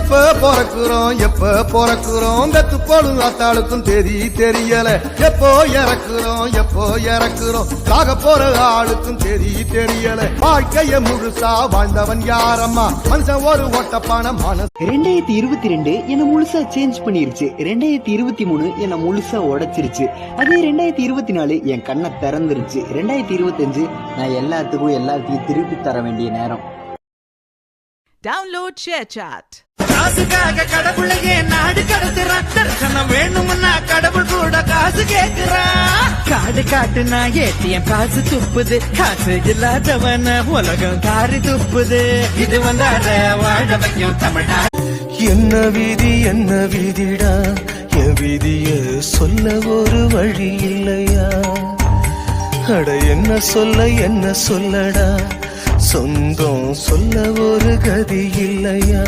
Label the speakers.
Speaker 1: எப்ப பிறக்குறோம் வெத்து போடும் அத்தாளுக்கும் தெரியல. எப்போ இறக்குறோம் சாக போற ஆளுக்கும் தெரியல. வாழ்க்கைய முழுசா வாழ்ந்தவன் யாரம்மா மனுஷன் ஒரு ஓட்டப்பான மனசு.
Speaker 2: 2022 என்ன முழுசா சேஞ்ச் பண்ணிருச்சு. 2023 என்ன முழுசா உடைச்சிருச்சு. அதே 2024 என் கண்ணை திறந்துருச்சு. 2025 நான் எல்லாத்தையும் திருப்பி தர வேண்டிய நேரம்.
Speaker 3: Download ShareChat.
Speaker 4: காசுக்காக கடவுளையே நாடு கடத்துறான். தரிசனம் வேணும்னா கடவுள் கூட காசு கேக்குறான். காடு காட்டுனா ஏடிஎம் காசு துப்புது. காசு இல்லாதவன உலகம் காரி துப்புது. இது வந்தாட வாழ வைக்கும் தமிழ்நாடு.
Speaker 5: என்ன விதிடா என் விதிய சொல்ல ஒரு வழி இல்லையா? அட என்ன சொல்லடா சொந்தம் சொல்ல ஒரு கதி இல்லையா?